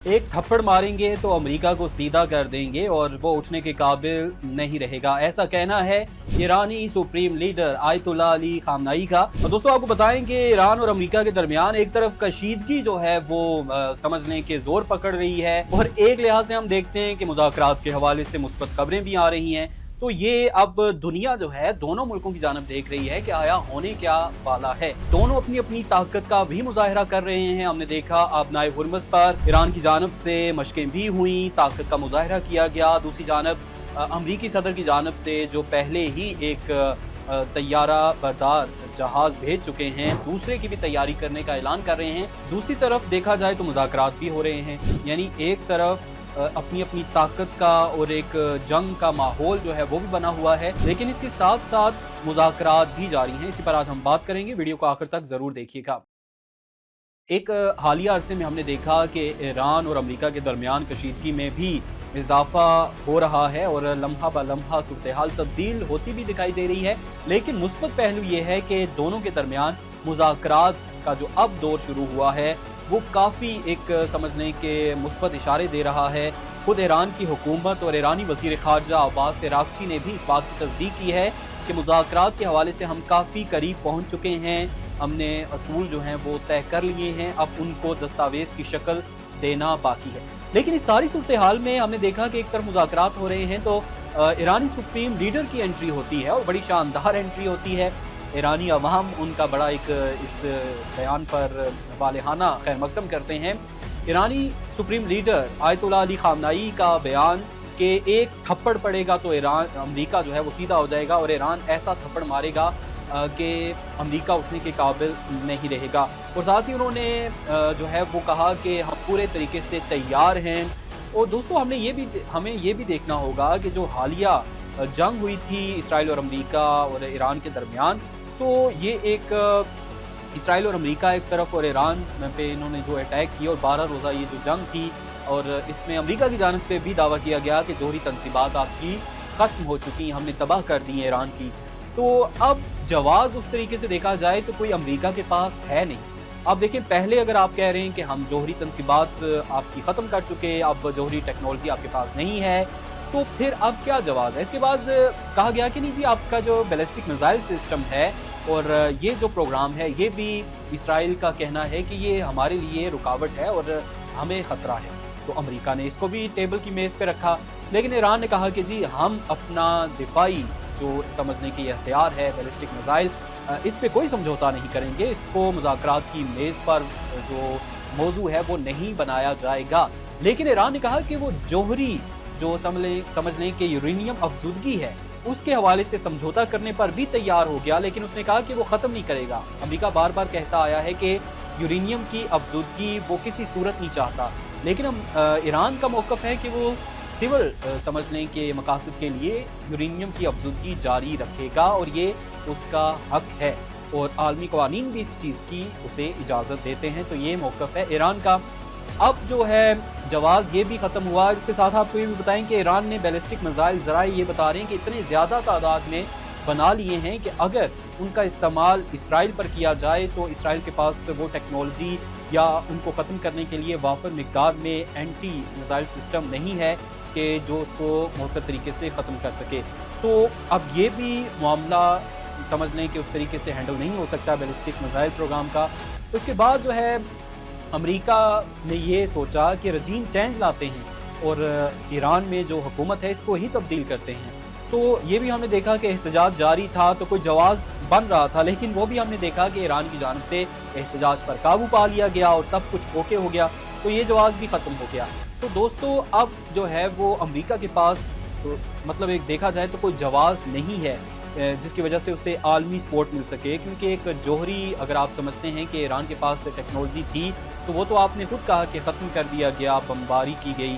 एक थप्पड़ मारेंगे तो अमेरिका को सीधा कर देंगे और वो उठने के काबिल नहीं रहेगा, ऐसा कहना है ईरानी supreme leader Ayatollah Ali Khamenei का। और दोस्तों आपको बताएं कि ईरान और अमेरिका के दरमियान एक तरफ कशीदगी जो है वो समझने के जोर पकड़ रही है, और एक लिहाज से हम देखते हैं कि मुज़ाकरात के हवाले से मुस्बत खबरें भी आ रही हैं। तो ये अब दुनिया जो है दोनों मुल्कों की जानब देख रही है कि आया होने क्या वाला है। दोनों अपनी अपनी ताकत का भी मुजाहरा कर रहे हैं। हमने देखा आबनाए हुर्मुज़ पर ईरान की जानब से मशकें भी हुई, ताकत का मुजाहरा किया गया। दूसरी जानब अमरीकी सदर की जानब से जो पहले ही एक तैयारा बरदार जहाज भेज चुके हैं, दूसरे की भी तैयारी करने का ऐलान कर रहे हैं। दूसरी तरफ देखा जाए तो मुज़ाकरात भी हो रहे हैं, यानी एक तरफ अपनी अपनी ताकत का और एक जंग का माहौल जो है वो भी बना हुआ है, लेकिन इसके साथ साथ मुज़ाकरात भी जारी हैं। इसी पर आज हम बात करेंगे, वीडियो को आखिर तक जरूर देखिएगा। एक हालिया अरसे में हमने देखा कि ईरान और अमेरिका के दरमियान कशीदगी में भी इजाफा हो रहा है और लम्हा ब लम्हा सूरत हाल तब्दील होती भी दिखाई दे रही है। लेकिन मुस्बत पहलू ये है कि दोनों के दरमियान मुज़ाकरात का जो अब दौर शुरू हुआ है वो काफ़ी एक समझने के मुस्बत इशारे दे रहा है। खुद ईरान की हुकूमत और ईरानी वज़ीर ख़ारजा अब्बास अराग़ची ने भी इस बात की तस्दीक की है कि मुज़ाकरात के हवाले से हम काफ़ी करीब पहुँच चुके हैं, हमने असूल जो हैं वो तय कर लिए हैं, अब उनको दस्तावेज़ की शक्ल देना बाकी है। लेकिन इस सारी सूरत हाल में हमने देखा कि एक तरफ मुज़ाकरात हो रहे हैं तो ईरानी सुप्रीम लीडर की एंट्री होती है और बड़ी शानदार एंट्री होती है। ईरानी अवाम उनका बड़ा एक इस बयान पर वालेहाना खैर मकदम करते हैं। ईरानी supreme leader Ayatollah Ali Khamenei का बयान कि एक थप्पड़ पड़ेगा तो अमेरिका जो है वो सीधा हो जाएगा, और ईरान ऐसा थप्पड़ मारेगा कि अमेरिका उठने के काबिल नहीं रहेगा। और साथ ही उन्होंने जो है वो कहा कि हम पूरे तरीके से तैयार हैं। और दोस्तों हमें ये भी देखना होगा कि जो हालिया जंग हुई थी इसराइल और अमेरिका और ईरान के दरमियान, तो ये एक इसराइल और अमेरिका एक तरफ और ईरान पे इन्होंने जो अटैक किया और 12 रोज़ा ये जो जंग थी, और इसमें अमेरिका की जानब से भी दावा किया गया कि जोहरी तनसीबात आपकी ख़त्म हो चुकी, हमने तबाह कर दी है ईरान की। तो अब जवाब उस तरीके से देखा जाए तो कोई अमेरिका के पास है नहीं। अब देखिए, पहले अगर आप कह रहे हैं कि हम जोहरी तनसीबात आपकी ख़त्म कर चुके, अब जोहरी टेक्नोलॉजी आपके पास नहीं है, तो फिर अब क्या जवाब है? इसके बाद कहा गया कि नहीं जी, आपका जो बैलिस्टिक मिसाइल सिस्टम है और ये जो प्रोग्राम है ये भी इसराइल का कहना है कि ये हमारे लिए रुकावट है और हमें ख़तरा है। तो अमेरिका ने इसको भी टेबल की मेज़ पे रखा, लेकिन ईरान ने कहा कि जी हम अपना दिफाई जो समझने की अख्तियार है बैलिस्टिक मिसाइल, इस पे कोई समझौता नहीं करेंगे, इसको मुज़ाकरात की मेज़ पर जो मौजू है वो नहीं बनाया जाएगा। लेकिन ईरान ने कहा कि वो जोहरी जो समझने के यूरेनियम अफजूदगी है उसके हवाले से समझौता करने पर भी तैयार हो गया, लेकिन उसने कहा कि वो ख़त्म नहीं करेगा। अमेरिका बार बार कहता आया है कि यूरेनियम की अफजूदगी वो किसी सूरत नहीं चाहता, लेकिन ईरान का मौक़िफ़ है कि वो सिविल समझने के मकासद के लिए यूरेनियम की अफजूदगी जारी रखेगा और ये उसका हक है, और आलमी क़वानीन भी इस चीज़ की उसे इजाज़त देते हैं। तो ये मौक़िफ़ है ईरान का। अब जो है जवाब ये भी ख़त्म हुआ। इसके साथ आपको ये भी बताएं कि ईरान ने बैलिस्टिक मिसाइल ज़राए ये बता रहे हैं कि इतने ज़्यादा तादाद में बना लिए हैं कि अगर उनका इस्तेमाल इसराइल पर किया जाए तो इसराइल के पास वो टेक्नोलॉजी या उनको ख़त्म करने के लिए वाफर मिकदार में एंटी मिसाइल सिस्टम नहीं है कि जो उसको मौसर तरीके से ख़त्म कर सके। तो अब ये भी मामला समझ लें कि उस तरीके से हैंडल नहीं हो सकता बैलिस्टिक मिसाइल प्रोग्राम का। तो उसके बाद जो है अमेरिका ने ये सोचा कि रजीम चेंज लाते हैं और ईरान में जो हुकूमत है इसको ही तब्दील करते हैं। तो ये भी हमने देखा कि एहतजाज जारी था, तो कोई जवाब बन रहा था, लेकिन वो भी हमने देखा कि ईरान की जानब से एहतजाज पर काबू पा लिया गया और सब कुछ ओके हो गया, तो ये जवाब भी ख़त्म हो गया। तो दोस्तों अब जो है वो अमेरिका के पास तो मतलब एक देखा जाए तो कोई जवाब नहीं है जिसकी वजह से उसे आलमी सपोर्ट मिल सके, क्योंकि एक जोहरी अगर आप समझते हैं कि ईरान के पास टेक्नोलॉजी थी तो वो तो आपने खुद कहा कि ख़त्म कर दिया गया, बमबारी की गई।